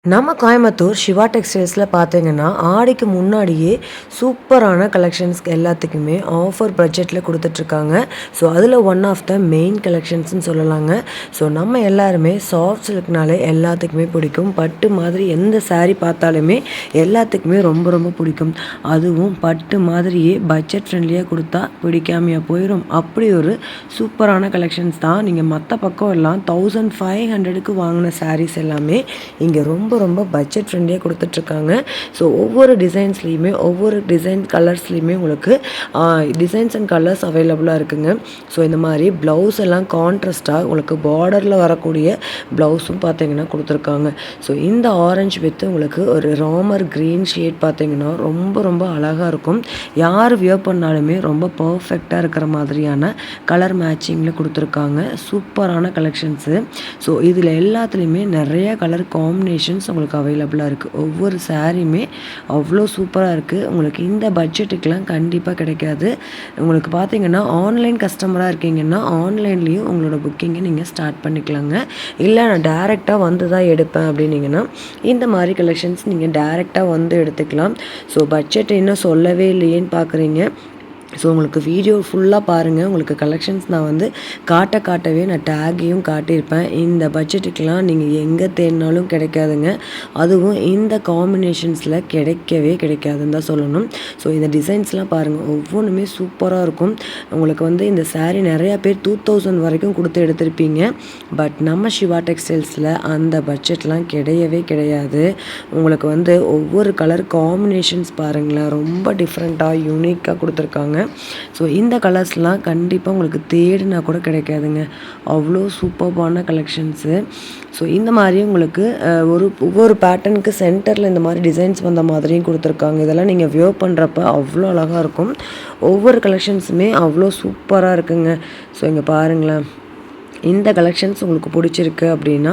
நம்ம கோயம்புத்தூர் சிவா டெக்ஸ்டைல்ஸில் பார்த்தீங்கன்னா, ஆடிக்கு முன்னாடியே சூப்பரான கலெக்ஷன்ஸ் எல்லாத்துக்குமே ஆஃபர் பட்ஜெட்டில் குடுத்துட்ருக்காங்க. ஸோ, அதில் ஒன் ஆஃப் த மெயின் கலெக்ஷன்ஸ்ன்னு சொல்லலாங்க. ஸோ, நம்ம எல்லாருமே சாஃப்ட் சில்க்னாலே எல்லாத்துக்குமே பிடிக்கும். பட்டு மாதிரி எந்த சாரீ பார்த்தாலுமே எல்லாத்துக்குமே ரொம்ப ரொம்ப பிடிக்கும். அதுவும் பட்டு மாதிரியே பட்ஜெட் ஃப்ரெண்ட்லியாக கொடுத்தா பிடிக்காமையா போயிடும். அப்படி ஒரு சூப்பரான கலெக்ஷன்ஸ் தான். நீங்கள் மற்ற பக்கம் எல்லாம் 1500க்கு வாங்கின சாரீஸ் எல்லாமே இங்கே ரொம்ப ரொம்ப பட்ஜெட் ஃப்ரெண்ட்லியாக கொடுத்துட்ருக்காங்க. ஸோ ஒவ்வொரு டிசைன்ஸ்லேயுமே ஒவ்வொரு டிசைன் கலர்ஸ்லேயுமே உங்களுக்கு டிசைன்ஸ் அண்ட் கலர்ஸ் அவைலபிளாக இருக்குங்க. ஸோ இந்த மாதிரி ப்ளவுஸ் எல்லாம் கான்ட்ராஸ்ட்டாக உங்களுக்கு பார்டரில் வரக்கூடிய ப்ளவுஸும் பார்த்தீங்கன்னா கொடுத்துருக்காங்க. ஸோ இந்த ஆரஞ்சு வித் உங்களுக்கு ஒரு ராமர் க்ரீன் ஷேட் பார்த்தீங்கன்னா ரொம்ப ரொம்ப அழகாக இருக்கும். யார் வியர் பண்ணாலுமே ரொம்ப பர்ஃபெக்டாக இருக்கிற மாதிரியான கலர் மேட்சிங்கில் கொடுத்துருக்காங்க. சூப்பரான கலெக்ஷன்ஸு. ஸோ இதில் எல்லாத்துலேயுமே நிறைய கலர் காம்பினேஷன்ஸ் உங்களுக்கு அவைலபிளாக இருக்குது. ஒவ்வொரு சாரியுமே அவ்வளோ சூப்பராக இருக்குது. உங்களுக்கு இந்த பட்ஜெட்டுக்கெலாம் கண்டிப்பாக கிடைக்காது. உங்களுக்கு பார்த்தீங்கன்னா ஆன்லைன் கஸ்டமராக இருக்கீங்கன்னா ஆன்லைன்லேயும் உங்களோட புக்கிங்கை நீங்கள் ஸ்டார்ட் பண்ணிக்கலாங்க. இல்லை நான் டேரெக்டாக வந்து தான் எடுப்பேன் அப்படின்னீங்கன்னா இந்த மாதிரி கலெக்ஷன்ஸ் நீங்கள் டேரெக்டாக வந்து எடுத்துக்கலாம். ஸோ பட்ஜெட் இன்னும் சொல்லவே இல்லையேன்னு பார்க்குறீங்க. ஸோ உங்களுக்கு வீடியோ ஃபுல்லாக பாருங்கள். உங்களுக்கு கலெக்ஷன்ஸ் நான் வந்து காட்டவே நான் டேக்கையும் காட்டியிருப்பேன். இந்த பட்ஜெட்டுக்கெலாம் நீங்கள் எங்கே தேடினாலும் கிடைக்காதுங்க. அதுவும் இந்த காம்பினேஷன்ஸில் கிடைக்காதுன்னு தான் சொல்லணும். ஸோ இந்த டிசைன்ஸ்லாம் பாருங்கள், ஒவ்வொன்றுமே சூப்பராக இருக்கும். உங்களுக்கு வந்து இந்த சாரீ நிறையா பேர் 2000 வரைக்கும் கொடுத்து எடுத்திருப்பீங்க. பட் நம்ம சிவா டெக்ஸ்டைல்ஸில் அந்த பட்ஜெட்லாம் கிடையாது. உங்களுக்கு வந்து ஒவ்வொரு கலர் காம்பினேஷன்ஸ் பாருங்களேன், ரொம்ப டிஃப்ரெண்ட்டாக யூனிக்காக கொடுத்துருக்காங்க. ஸோ இந்த கலர்ஸ்லாம் கண்டிப்பாக உங்களுக்கு தேடினா கூட கிடைக்காதுங்க. அவ்வளோ சூப்பர்பான கலெக்ஷன்ஸு. ஸோ இந்த மாதிரி உங்களுக்கு ஒவ்வொரு பேட்டர்னுக்கு சென்டரில் இந்த மாதிரி டிசைன்ஸ் வந்த மாதிரியும் கொடுத்துருக்காங்க. இதெல்லாம் நீங்கள் வியர் பண்ணுறப்ப அவ்வளோ அழகாக இருக்கும். ஒவ்வொரு கலெக்ஷன்ஸுமே அவ்வளோ சூப்பராக இருக்குங்க. ஸோ இங்கே பாருங்களேன், இந்த கலெக்ஷன்ஸ் உங்களுக்கு பிடிச்சிருக்கு அப்படின்னா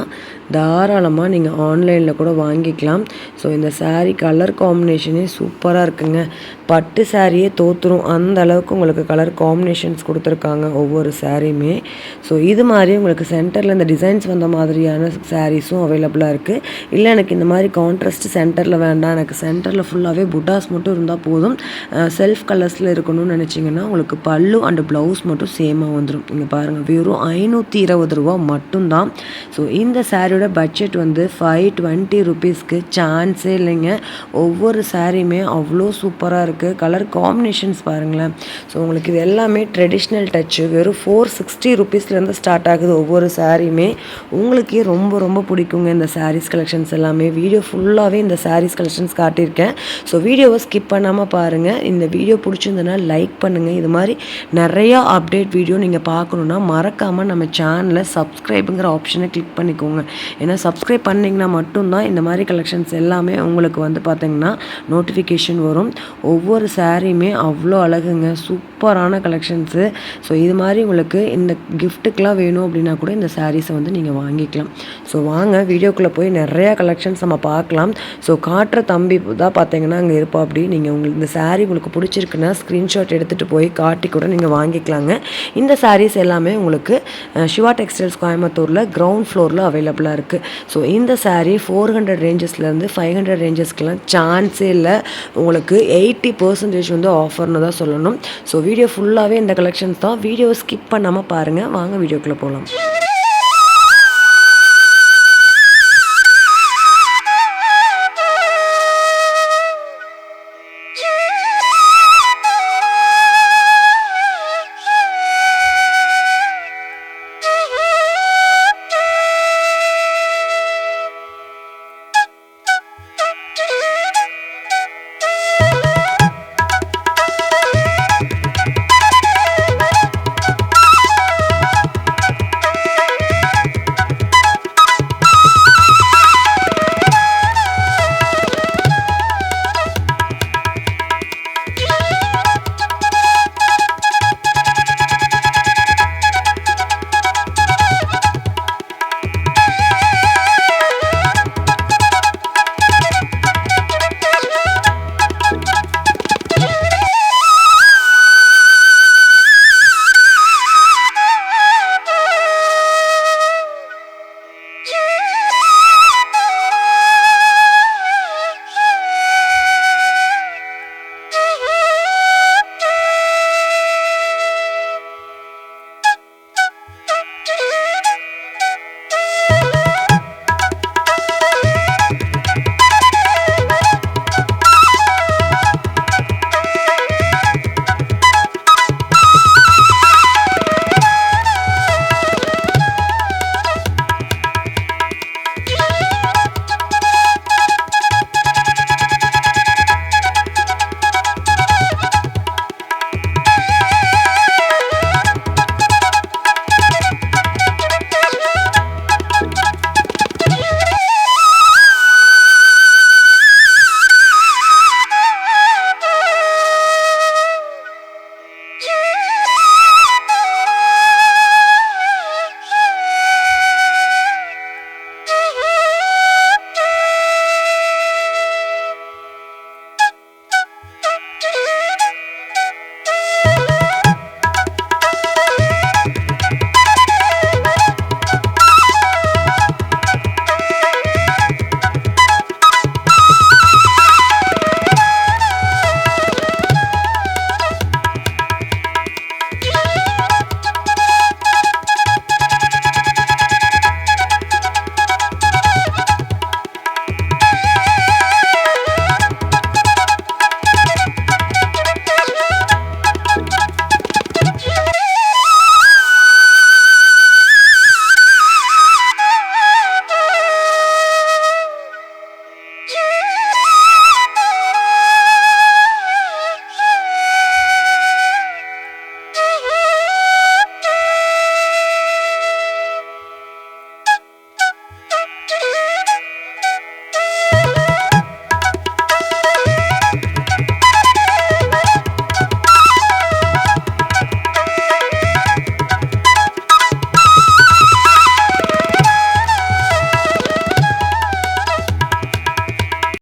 தாராளமாக நீங்கள் ஆன்லைனில் கூட வாங்கிக்கலாம். ஸோ இந்த சாரீ கலர் காம்பினேஷனே சூப்பராக இருக்குங்க. பட்டு சாரியே தோற்றுரும் அந்த அளவுக்கு உங்களுக்கு கலர் காம்பினேஷன்ஸ் கொடுத்துருக்காங்க ஒவ்வொரு சாரியுமே. ஸோ இது மாதிரி உங்களுக்கு சென்டரில் இந்த டிசைன்ஸ் வந்த மாதிரியான சாரீஸும் அவைலபிளாக இருக்குது. இல்லை எனக்கு இந்த மாதிரி கான்ட்ராஸ்ட் சென்டரில் வேண்டாம், எனக்கு சென்டரில் ஃபுல்லாகவே புட்டாஸ் மட்டும் இருந்தால் போதும், செல்ஃப் கலர்ஸில் இருக்கணும்னு நினச்சிங்கன்னா உங்களுக்கு பல்லு அண்ட் ப்ளவுஸ் மட்டும் சேமாக வந்துடும். இங்கே பாருங்கள், வெறும் 520 ரூபா மட்டும்தான். ஸோ இந்த சாரியோட பட்ஜெட் வந்து 520 ருபீஸ்க்கு சான்ஸே இல்லைங்க. ஒவ்வொரு சாரியுமே அவ்வளோ சூப்பராக இருக்குது. கலர் காம்பினேஷன்ஸ் பாருங்களேன். ஸோ உங்களுக்கு இது எல்லாமே ட்ரெடிஷ்னல் டச்சு. வெறும் 460 ருபீஸ்லேருந்து ஸ்டார்ட் ஆகுது ஒவ்வொரு சாரியுமே. உங்களுக்கே ரொம்ப ரொம்ப பிடிக்குங்க இந்த சாரீஸ் கலெக்ஷன்ஸ் எல்லாமே. வீடியோ ஃபுல்லாகவே இந்த சாரீஸ் கலெக்ஷன்ஸ் காட்டியிருக்கேன். ஸோ வீடியோவை ஸ்கிப் பண்ணாமல் பாருங்கள். இந்த வீடியோ பிடிச்சிருந்ததுன்னா லைக் பண்ணுங்கள். இது மாதிரி நிறையா அப்டேட் வீடியோ நீங்கள் பார்க்கணுன்னா மறக்காமல் நம்ம சேனலை சப்ஸ்கிரைபுங்கிற ஆப்ஷனை கிளிக் பண்ணிக்கோங்க. ஏன்னா சப்ஸ்கிரைப் பண்ணிங்கன்னா மட்டும்தான் இந்த மாதிரி கலெக்ஷன்ஸ் எல்லாமே உங்களுக்கு வந்து பார்த்திங்கன்னா நோட்டிஃபிகேஷன் வரும். ஒவ்வொரு சாரியுமே அவ்வளோ அழகுங்க, சூப்பரான கலெக்ஷன்ஸு. ஸோ இது மாதிரி உங்களுக்கு இந்த கிஃப்ட்டுக்கெலாம் வேணும் அப்படின்னா கூட இந்த சாரீஸை வந்து நீங்கள் வாங்கிக்கலாம். ஸோ வாங்க வீடியோக்குள்ளே போய் நிறையா கலெக்ஷன்ஸ் நம்ம பார்க்கலாம். ஸோ காட்டுற தம்பி தான் பார்த்தீங்கன்னா அங்கே இருப்பா. அப்படி நீங்கள் உங்களுக்கு இந்த சாரீ உங்களுக்கு பிடிச்சிருக்குன்னா ஸ்க்ரீன்ஷாட் எடுத்துகிட்டு போய் காட்டி கூட நீங்கள் வாங்கிக்கலாங்க. இந்த சாரீஸ் எல்லாமே உங்களுக்கு சிவா டெக்ஸ்டைல்ஸ் கோயம்புத்தூரில் கிரவுண்ட் ஃப்ளோரில் அவைலபிளாக இருக்குது. ஸோ இந்த சாரீ 400 ரேஞ்சஸ்லேருந்து 500 ரேஞ்சஸ்க்கெலாம் சான்ஸே இல்லை. உங்களுக்கு 80% வந்து ஆஃபர்னு தான் சொல்லணும். ஸோ வீடியோ ஃபுல்லாகவே இந்த கலெக்ஷன்ஸ் தான். வீடியோ ஸ்கிப் பண்ணாமல் பாருங்கள். வாங்க வீடியோக்குள்ளே போகலாம்.